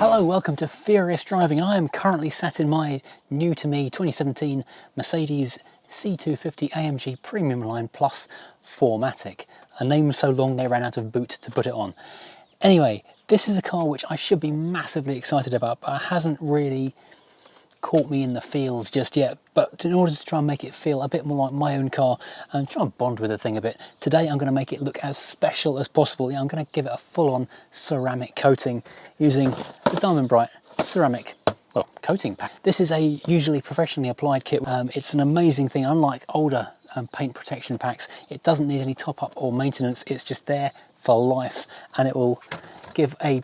Hello, welcome to Furious Driving. I am currently sat in my new to me 2017 Mercedes C250 AMG Premium Line Plus 4MATIC. A name so long they ran out of boot to put it on. Anyway, this is a car which I should be massively excited about, but it hasn't really caught me in the feels just yet. But in order to try and make it feel a bit more like my own car and try and bond with the thing a bit, today I'm going to make it look as special as possible. I'm going to give it a full-on ceramic coating using the Diamondbrite Ceramic coating pack. This is a usually professionally applied kit. It's an amazing thing. Unlike older paint protection packs, it doesn't need any top-up or maintenance. It's just there for life, and it will give a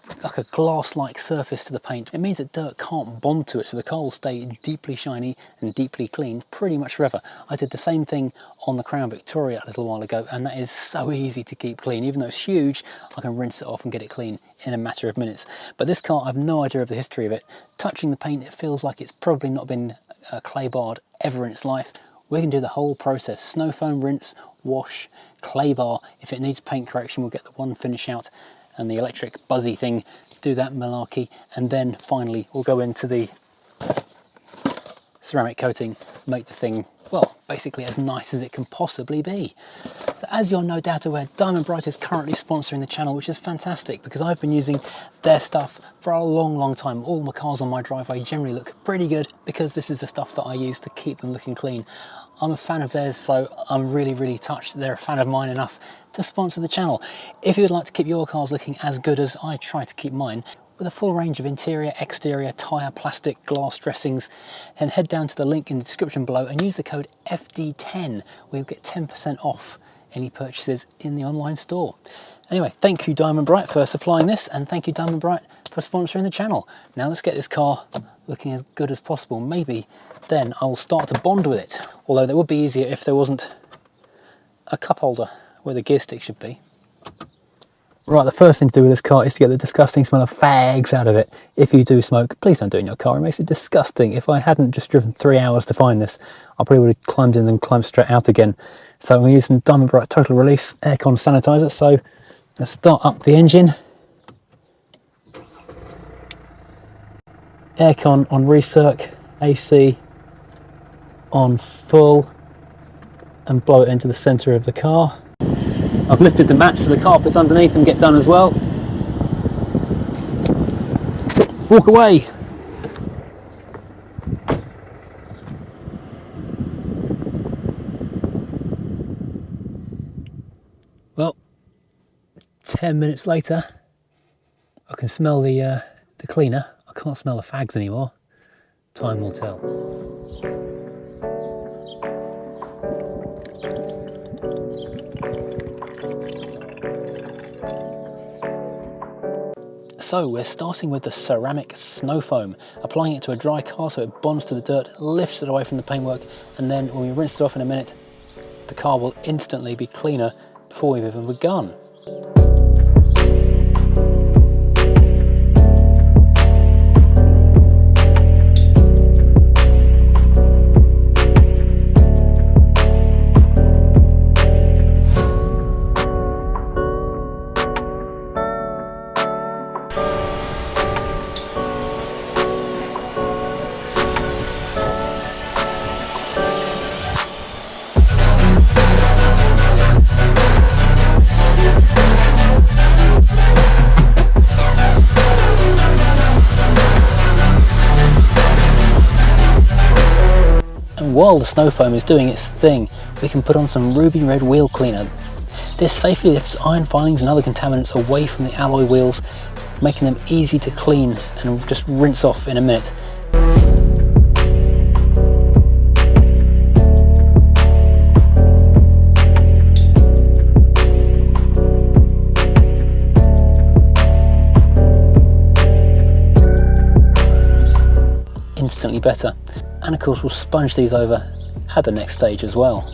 glass-like surface to the paint. It means that dirt can't bond to it, so the car will stay deeply shiny and deeply clean pretty much forever. I did the same thing on the Crown Victoria a little while ago, and that is so easy to keep clean. Even though it's huge, I can rinse it off and get it clean in a matter of minutes. But this car, I have no idea of the history of it. Touching the paint, it feels like it's probably not been clay barred ever in its life. We can do the whole process: snow foam, rinse, wash, clay bar. If it needs paint correction, we'll get the one finish out and the electric buzzy thing, do that malarkey, and then finally we'll go into the ceramic coating, make the thing, well, basically as nice as it can possibly be. So as you're no doubt aware, Diamondbrite is currently sponsoring the channel, which is fantastic because I've been using their stuff for a long time. All my cars on my driveway generally look pretty good because this is the stuff that I use to keep them looking clean. I'm a fan of theirs, so I'm really touched that they're a fan of mine enough to sponsor the channel. If you would like to keep your cars looking as good as I try to keep mine, with a full range of interior, exterior, tyre, plastic, glass dressings, then head down to the link in the description below and use the code FD10 where you'll get 10% off any purchases in the online store. Anyway, thank you Diamondbrite for supplying this, and thank you Diamondbrite for sponsoring the channel. Now let's get this car looking as good as possible. Maybe then I will start to bond with it. Although that would be easier if there wasn't a cup holder where the gear stick should be. Right, the first thing to do with this car is to get the disgusting smell of fags out of it. If you do smoke, please don't do it in your car. It makes it disgusting. If I hadn't just driven 3 hours to find this, I probably would have climbed in and climbed straight out again. So I'm going to use some Diamondbrite Total Release aircon sanitizer. So let's start up the engine. Aircon on recirc, AC on full, and blow it into the centre of the car. I've lifted the mats so the carpets underneath them get done as well. Walk away! Well, 10 minutes later, I can smell the cleaner. I can't smell the fags anymore. Time will tell. So we're starting with the ceramic snow foam, applying it to a dry car so it bonds to the dirt, lifts it away from the paintwork, and then when we rinse it off in a minute, the car will instantly be cleaner before we've even begun. While the snow foam is doing its thing, we can put on some ruby red wheel cleaner. This safely lifts iron filings and other contaminants away from the alloy wheels, making them easy to clean and just rinse off in a minute. Instantly better. And of course we'll sponge these over at the next stage as well.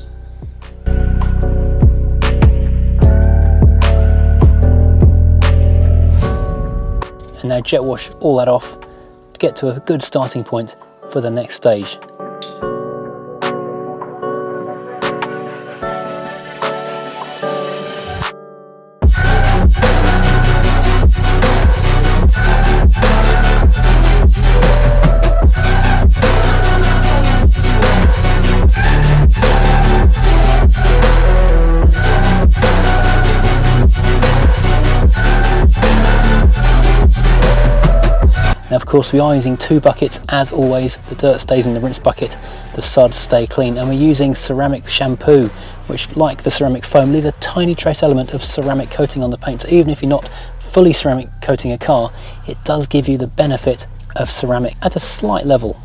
And now jet wash all that off to get to a good starting point for the next stage. of course we are using 2 buckets as always. The dirt stays in the rinse bucket, the suds stay clean, and we're using ceramic shampoo, which, like the ceramic foam, leaves a tiny trace element of ceramic coating on the paint. So even if you're not fully ceramic coating a car, it does give you the benefit of ceramic at a slight level.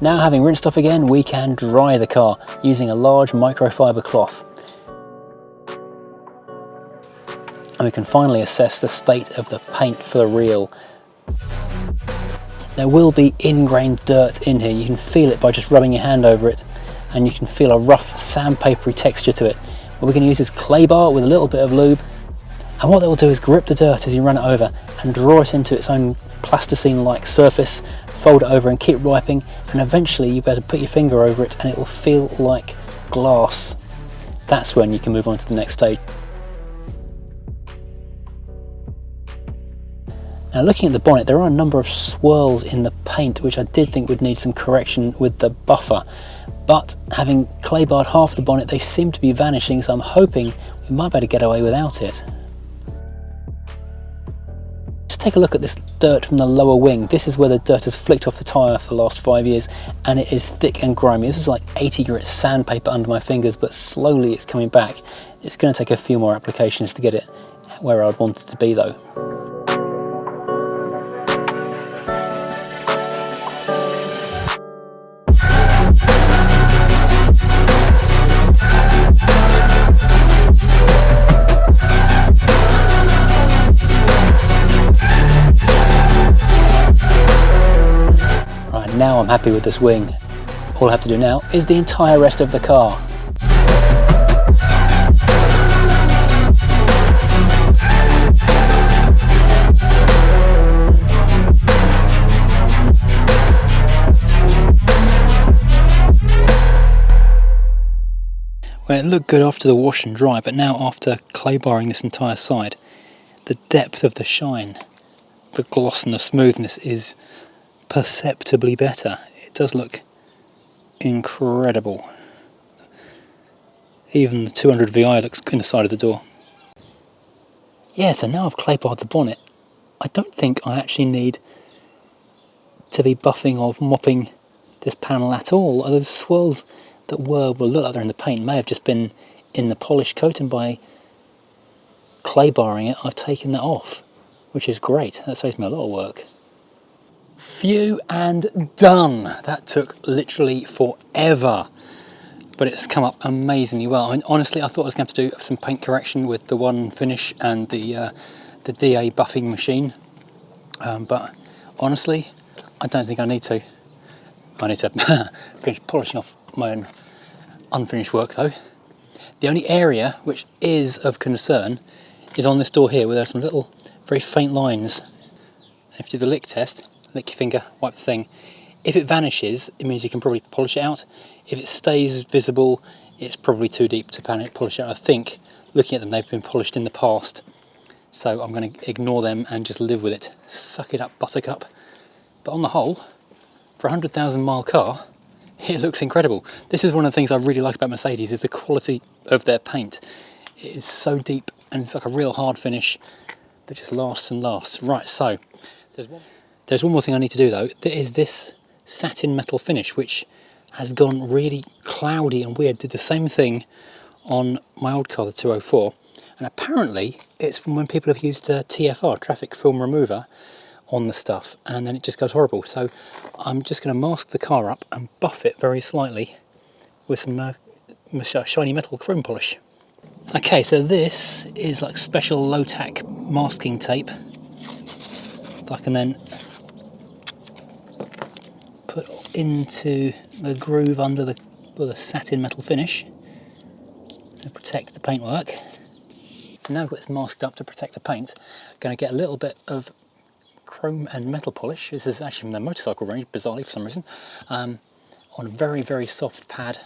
Now, having rinsed off again, we can dry the car using a large microfiber cloth. And we can finally assess the state of the paint for real. There will be ingrained dirt in here. You can feel it by just rubbing your hand over it, and you can feel a rough sandpapery texture to it. What we're going to use is clay bar with a little bit of lube, and what that will do is grip the dirt as you run it over and draw it into its own plasticine-like surface, fold it over and keep wiping, and eventually you better put your finger over it and it will feel like glass. That's when you can move on to the next stage. Now, looking at the bonnet, there are a number of swirls in the paint which I did think would need some correction with the buffer, but having clay barred half the bonnet, they seem to be vanishing, so I'm hoping we might be able to get away without it. Just take a look at this dirt from the lower wing. This is where the dirt has flicked off the tyre for the last 5 years, and it is thick and grimy. This is like 80 grit sandpaper under my fingers, but slowly it's coming back. It's going to take a few more applications to get it where I'd want it to be though. Now I'm happy with this wing. All I have to do now is the entire rest of the car. Well, it looked good after the wash and dry, but now after clay barring this entire side, the depth of the shine, the gloss and the smoothness is perceptibly better. It does look incredible. Even the 200 VI looks in the side of the door. Yeah, so now I've clay barred the bonnet, I don't think I actually need to be buffing or mopping this panel at all. Those swirls that will look like they're in the paint may have just been in the polish coat, and by clay barring it I've taken that off, which is great. That saves me a lot of work. Phew, and done. That took literally forever, but it's come up amazingly well. I mean, honestly, I thought I was going to have to do some paint correction with the one finish and the DA buffing machine, but honestly, I don't think I need to. I need to finish polishing off my own unfinished work though. The only area which is of concern is on this door here, where there are some little very faint lines. If you do the lick test, lick your finger, wipe the thing. If it vanishes, it means you can probably polish it out. If it stays visible, it's probably too deep to polish it out. I think, looking at them, they've been polished in the past. So I'm going to ignore them and just live with it. Suck it up, buttercup. But on the whole, for a 100,000 mile car, it looks incredible. This is one of the things I really like about Mercedes, is the quality of their paint. It is so deep and it's like a real hard finish that just lasts and lasts. Right, so there's one more thing I need to do though. There is this satin metal finish which has gone really cloudy and weird. Did the same thing on my old car, the 204, and apparently it's from when people have used TFR, traffic film remover, on the stuff, and then it just goes horrible. So I'm just going to mask the car up and buff it very slightly with some shiny metal chrome polish. Okay, so this is like special low-tack masking tape that I can then put into the groove under the satin metal finish to protect the paintwork. So now I've got this masked up to protect the paint, I'm going to get a little bit of chrome and metal polish. This is actually from the motorcycle range, bizarrely for some reason, on a very, very soft pad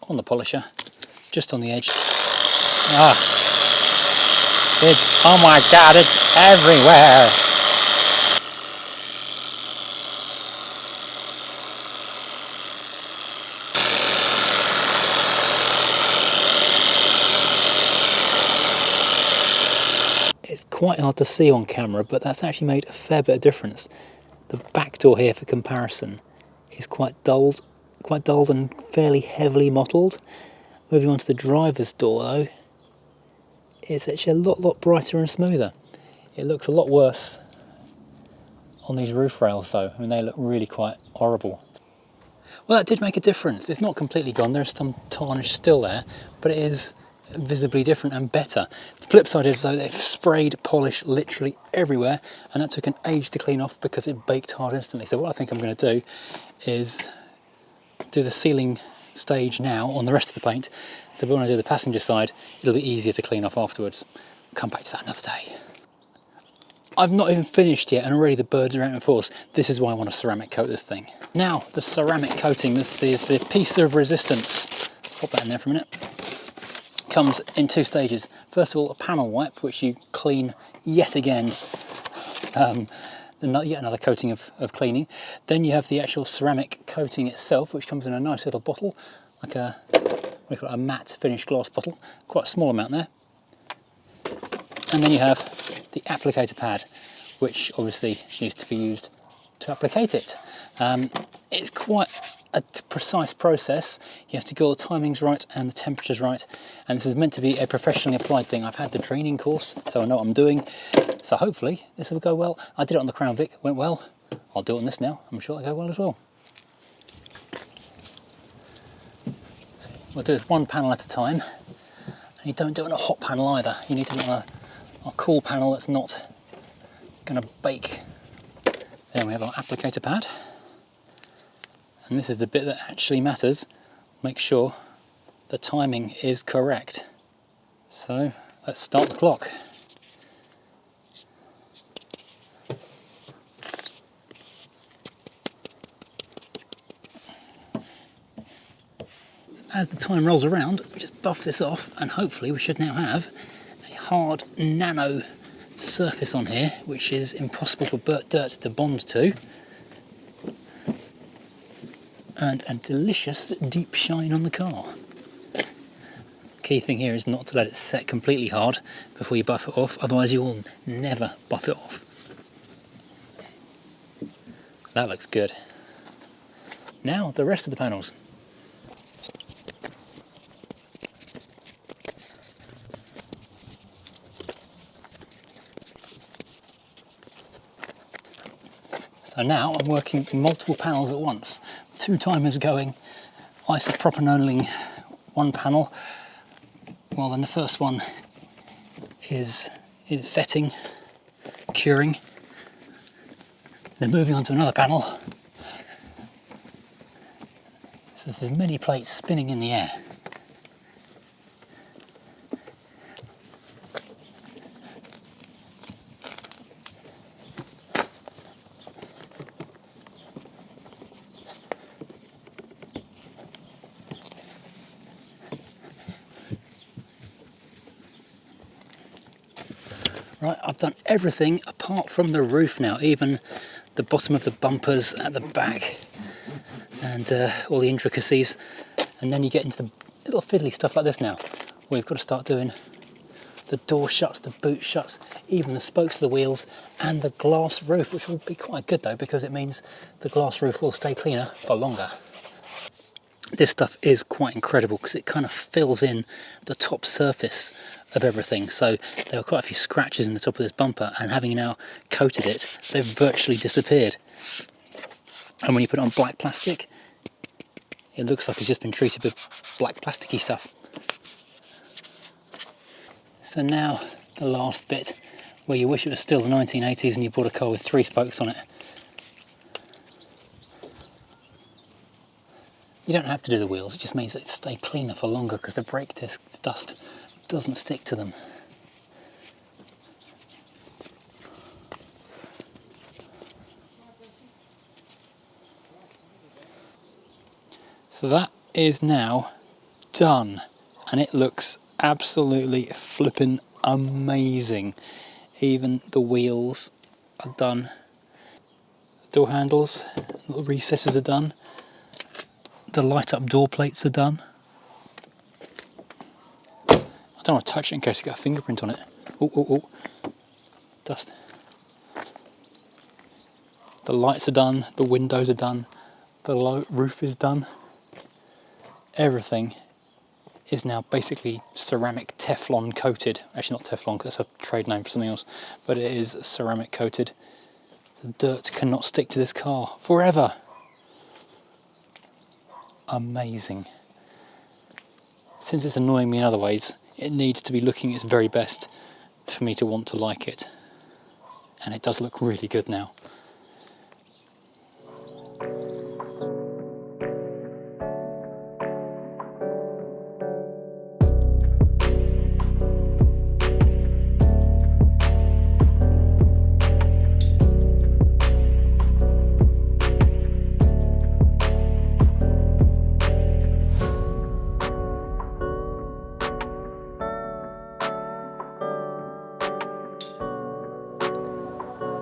on the polisher, just on the edge. Oh my god, it's everywhere! quite hard to see on camera, but that's actually made a fair bit of difference. The back door here, for comparison, is quite dulled and fairly heavily mottled. Moving on to the driver's door though, it's actually a lot brighter and smoother. It looks a lot worse on these roof rails though. I mean, they look really quite horrible. Well, that did make a difference. It's not completely gone, there's some tarnish still there, but it is visibly different and better. The flip side is though, they've sprayed polish literally everywhere, and that took an age to clean off because it baked hard instantly. So what I think I'm going to do is do the sealing stage now on the rest of the paint, so when I do the passenger side it'll be easier to clean off afterwards. Come back to that another day. I've not even finished yet and already the birds are out in force. This is why I want to ceramic coat this thing. Now the ceramic coating, this is the piece of resistance. Pop that in there for a minute. Comes in two stages. First of all, a panel wipe, which you clean yet again, yet another coating of cleaning. Then you have the actual ceramic coating itself, which comes in a nice little bottle, like a matte finished glass bottle, quite a small amount there. And then you have the applicator pad, which obviously needs to be used to applicate it. It's quite a precise process. You have to get all the timings right and the temperatures right, and this is meant to be a professionally applied thing. I've had the training course, so I know what I'm doing, so hopefully this will go well. I did it on the Crown Vic, went well. I'll do it on this now, I'm sure it'll go well as well. So we'll do this one panel at a time, and you don't do it on a hot panel either. You need to do it on a cool panel that's not going to bake. Then we have our applicator pad. And this is the bit that actually matters. Make sure the timing is correct. So let's start the clock. So as the time rolls around, we just buff this off, and hopefully we should now have a hard nano surface on here, which is impossible for dirt to bond to. And a delicious deep shine on the car. Key thing here is not to let it set completely hard before you buff it off, otherwise you will never buff it off. That looks good. Now the rest of the panels. So now I'm working multiple panels at once. 2 timers going, isopropanoling one panel, while then the first one is setting, curing, then moving on to another panel. So there's many plates spinning in the air. Right, I've done everything apart from the roof now, even the bottom of the bumpers at the back and all the intricacies. And then you get into the little fiddly stuff like this now, where you've got to start doing the door shuts, the boot shuts, even the spokes of the wheels and the glass roof, which will be quite good though, because it means the glass roof will stay cleaner for longer. This stuff is quite incredible because it kind of fills in the top surface of everything. So there were quite a few scratches in the top of this bumper, and having now coated it, they've virtually disappeared. And when you put it on black plastic, it looks like it's just been treated with black plasticky stuff. So now the last bit, where you wish it was still the 1980s and you bought a car with 3 spokes on it. You don't have to do the wheels, it just means that they stay cleaner for longer because the brake disc dust doesn't stick to them. So that is now done, and it looks absolutely flipping amazing. Even the wheels are done, the door handles, little recesses are done. The light up door plates are done. I don't want to touch it in case you got a fingerprint on it. Oh, oh, oh. dust. The lights are done, the windows are done, the roof is done. Everything is now basically ceramic Teflon coated. Actually not Teflon, because that's a trade name for something else, but it is ceramic coated. The dirt cannot stick to this car forever. Amazing. Since it's annoying me in other ways, it needs to be looking its very best for me to want to like it. And it does look really good now.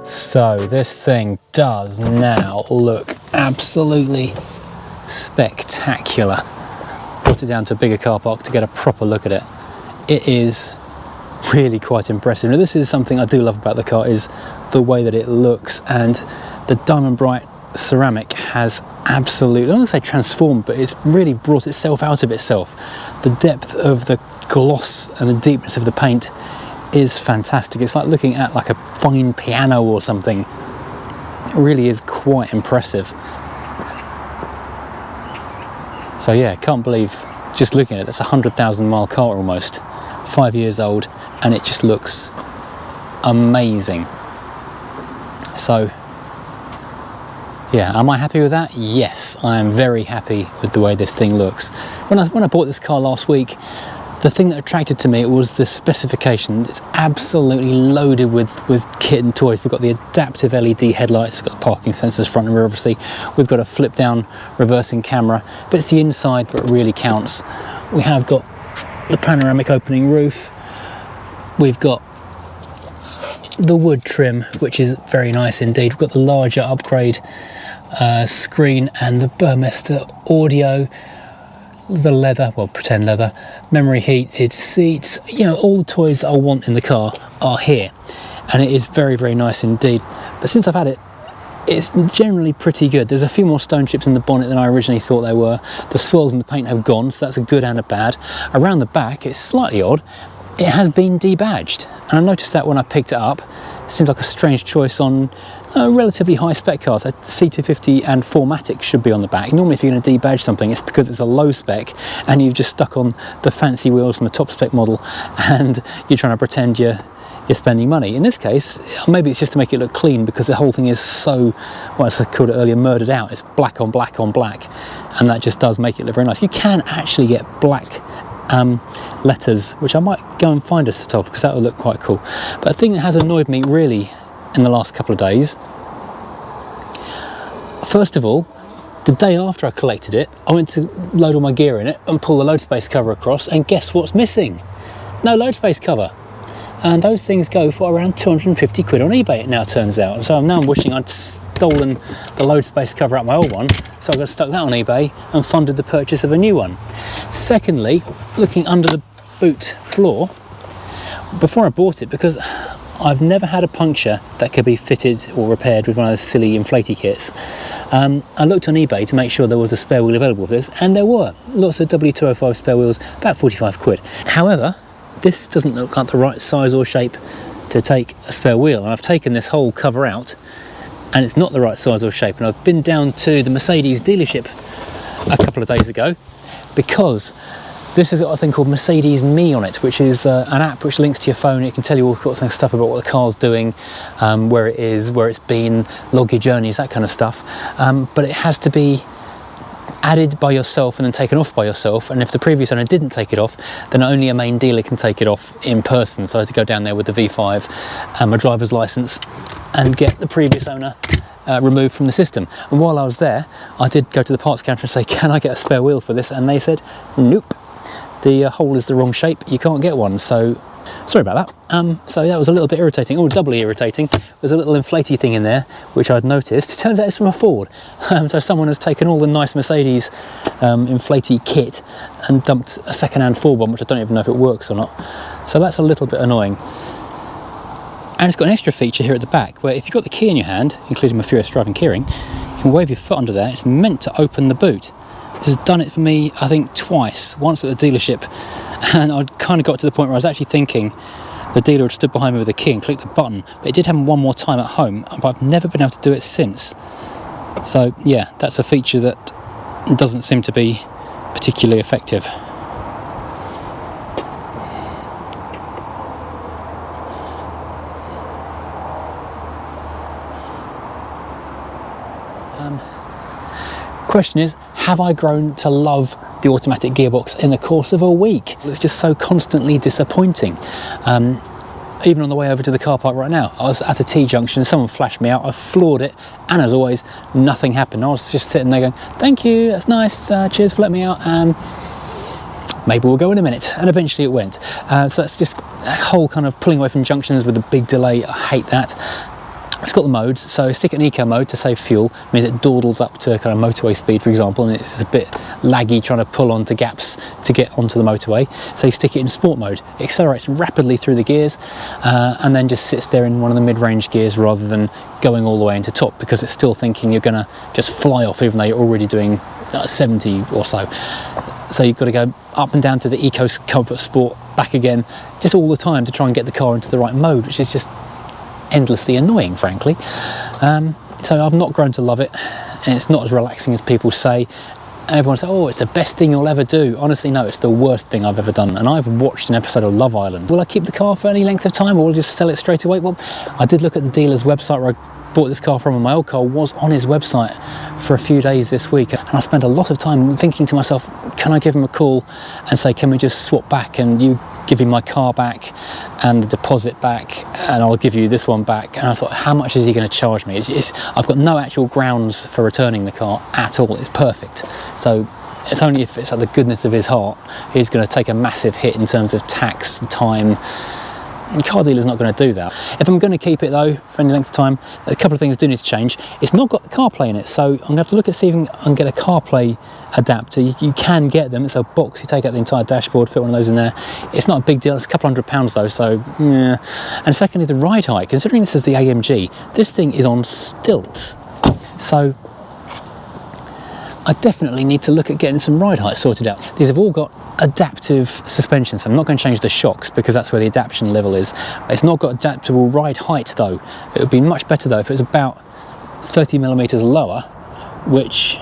So this thing does now look absolutely spectacular. Brought it down to a bigger car park to get a proper look at it. It is really quite impressive. Now this is something I do love about the car, is the way that it looks, and the Diamondbrite Ceramic has absolutely, I don't want to say transformed, but it's really brought itself out of itself. The depth of the gloss and the deepness of the paint is fantastic. It's like looking at like a fine piano or something. It really is quite impressive. So yeah, can't believe, just looking at it, that's a 100,000 mile car almost, 5 years old, and it just looks amazing. So yeah, am I happy with that? Yes, I am very happy with the way this thing looks. When I bought this car last week, the thing that attracted to me was the specification. It's absolutely loaded with kit and toys. We've got the adaptive LED headlights, we've got the parking sensors front and rear obviously, we've got a flip down reversing camera, but it's the inside that really counts. We have got the panoramic opening roof, we've got the wood trim, which is very nice indeed. We've got the larger upgrade screen and the Burmester audio, the leather, well pretend leather, memory heated seats, you know, all the toys that I want in the car are here, and it is very nice indeed. But since I've had it, it's generally pretty good. There's a few more stone chips in the bonnet than I originally thought there were. The swirls in the paint have gone, so that's a good and a bad. Around the back, it's slightly odd. It has been debadged, and I noticed that when I picked it up. It seems like a strange choice on relatively high spec cars. A C250 and 4MATIC should be on the back. Normally if you're going to debadge something, it's because it's a low spec and you've just stuck on the fancy wheels from a top spec model and you're trying to pretend you're spending money. In this case, maybe it's just to make it look clean, because the whole thing is so, well, as I called it earlier, murdered out. It's black on black on black, and that just does make it look very nice. You can actually get black letters, which I might go and find a set of, because that would look quite cool. But a thing that has annoyed me really in the last couple of days, first of all, the day after I collected it, I went to load all my gear in it and pull the load space cover across, and guess what's missing? No load space cover. And those things go for around 250 quid on eBay, it now turns out. So I'm wishing I'd stolen the load space cover out my old one, so I got stuck that on eBay and funded the purchase of a new one. Secondly, looking under the boot floor, before I bought it, because I've never had a puncture that could be fitted or repaired with one of those silly inflatey kits, I looked on eBay to make sure there was a spare wheel available for this, and there were lots of W205 spare wheels, about 45 quid. However, this doesn't look like the right size or shape to take a spare wheel, and I've taken this whole cover out and it's not the right size or shape. And I've been down to the Mercedes dealership a couple of days ago, because this has got a thing called Mercedes Me on it, which is an app which links to your phone. It can tell you all sorts of stuff about what the car's doing, where it is, where it's been, log your journeys, that kind of stuff. But it has to be added by yourself and then taken off by yourself, and if the previous owner didn't take it off, then only a main dealer can take it off in person. So I had to go down there with the V5 and my driver's license and get the previous owner removed from the system. And while I was there, I did go to the parts counter and say, can I get a spare wheel for this? And they said, nope, the hole is the wrong shape, you can't get one. So sorry about that. So that was a little bit irritating, or doubly irritating. There's a little inflatey thing in there, which I'd noticed. It turns out it's from a Ford. So someone has taken all the nice Mercedes inflatey kit and dumped a second-hand Ford one, which I don't even know if it works or not. So that's a little bit annoying. And it's got an extra feature here at the back where if you've got the key in your hand, including my Furious Driving keyring, you can wave your foot under there. It's meant to open the boot. This has done it for me, I think, twice. Once at the dealership, and I kind of got to the point where I was actually thinking the dealer had stood behind me with a key and clicked the button. But it did happen one more time at home, but I've never been able to do it since. So yeah, that's a feature that doesn't seem to be particularly effective. Question is, have I grown to love the automatic gearbox in the course of a week? It's just so constantly disappointing. Even on the way over to the car park right now, I was at a T-junction, someone flashed me out, I floored it, and as always, nothing happened. I was just sitting there going, thank you, that's nice, cheers for letting me out, maybe we'll go in a minute, and eventually it went. So that's just a whole kind of pulling away from junctions with a big delay. I hate that. It's got the modes, so stick it in eco mode to save fuel, means it dawdles up to kind of motorway speed, for example, and it's a bit laggy trying to pull onto gaps to get onto the motorway. So you stick it in sport mode, it accelerates rapidly through the gears, and then just sits there in one of the mid-range gears rather than going all the way into top, because it's still thinking you're going to just fly off even though you're already doing 70 or so. So you've got to go up and down through the Eco Comfort Sport, back again, just all the time to try and get the car into the right mode, which is just endlessly annoying, frankly. So I've not grown to love it, and it's not as relaxing as people say. Everyone says, oh, it's the best thing you'll ever do. Honestly, no, it's the worst thing I've ever done. And I've watched an episode of Love Island. Will I keep the car for any length of time, or will I just sell it straight away? Well, I did look at the dealer's website where I bought this car from, and my old car was on his website for a few days this week, and I spent a lot of time thinking to myself, can I give him a call and say, can we just swap back, and you give him my car back and the deposit back, and I'll give you this one back. And I thought, how much is he going to charge me? I've got no actual grounds for returning the car at all. It's perfect. So it's only if it's at the goodness of his heart he's going to take a massive hit in terms of tax and time. And car dealer's not going to do that. If I'm going to keep it though for any length of time, a couple of things do need to change. It's not got CarPlay in it, so I'm going to have to look at see if I can get a CarPlay adapter. You can get them. It's a box. You take out the entire dashboard, fit one of those in there. It's not a big deal. It's a couple £100 though, so yeah. And secondly, the ride height. Considering this is the AMG, this thing is on stilts. So I definitely need to look at getting some ride height sorted out. These have all got adaptive suspension, so I'm not going to change the shocks because that's where the adaptation level is. It's not got adaptable ride height though. It would be much better though if it was about 30mm lower, which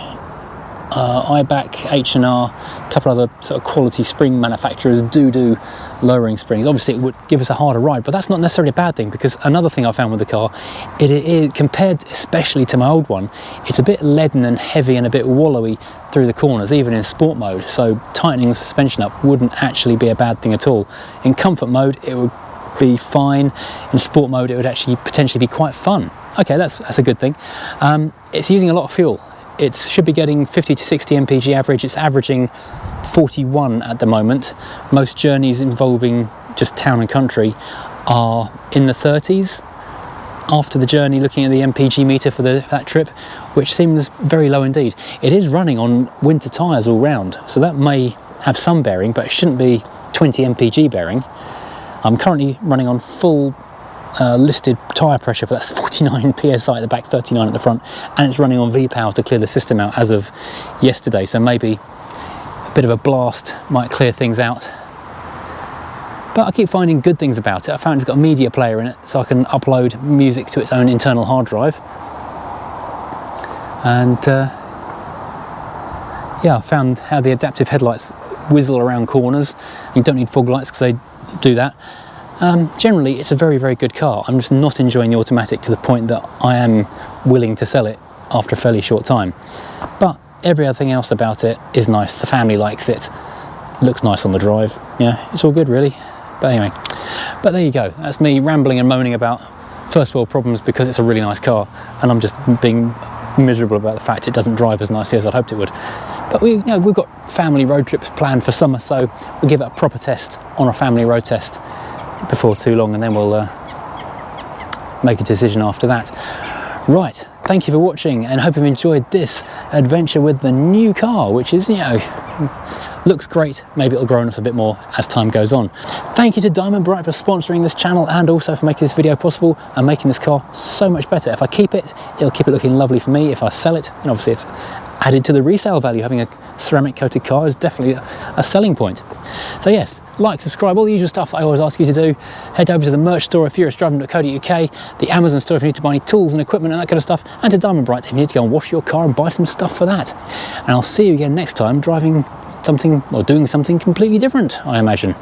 IBAC, H&R, a couple other sort of quality spring manufacturers do lowering springs. Obviously it would give us a harder ride, but that's not necessarily a bad thing, because another thing I found with the car, it is compared especially to my old one, it's a bit leaden and heavy and a bit wallowy through the corners, even in sport mode. So tightening the suspension up wouldn't actually be a bad thing at all. In comfort mode it would be fine. In sport mode it would actually potentially be quite fun. Okay, that's a good thing. It's using a lot of fuel. It should be getting 50 to 60 mpg average. It's averaging 41 at the moment. Most journeys involving just town and country are in the 30s after the journey, looking at the mpg meter for that trip, which seems very low indeed. It is running on winter tyres all round, so that may have some bearing, but it shouldn't be 20 mpg bearing. I'm currently running on full listed tyre pressure, for that's 49 psi at the back, 39 at the front, and it's running on V-Power to clear the system out as of yesterday, so maybe a bit of a blast might clear things out. But I keep finding good things about it. I found it's got a media player in it, so I can upload music to its own internal hard drive. And yeah, I found how the adaptive headlights whizzle around corners. You don't need fog lights because they do that. Generally, it's a very, very good car. I'm just not enjoying the automatic to the point that I am willing to sell it after a fairly short time. But everything else about it is nice. The family likes it. Looks nice on the drive. Yeah, it's all good, really. But anyway, but there you go. That's me rambling and moaning about first world problems because it's a really nice car, and I'm just being miserable about the fact it doesn't drive as nicely as I'd hoped it would. But we've got family road trips planned for summer, so we'll give it a proper test on a family road test before too long, and then we'll make a decision after that. Right, thank you for watching, and hope you've enjoyed this adventure with the new car, which is, looks great. Maybe it'll grow on us a bit more as time goes on. Thank you to Diamondbrite for sponsoring this channel and also for making this video possible and making this car so much better. If I keep it, it'll keep it looking lovely for me. If I sell it, and obviously it's added to the resale value, having a ceramic coated car is definitely a selling point. So yes, like, subscribe, all the usual stuff I always ask you to do. Head over to the merch store if you're driving.co.uk, the Amazon store if you need to buy any tools and equipment and that kind of stuff, and to Diamondbrite if you need to go and wash your car and buy some stuff for that. And I'll see you again next time driving something or doing something completely different, I imagine.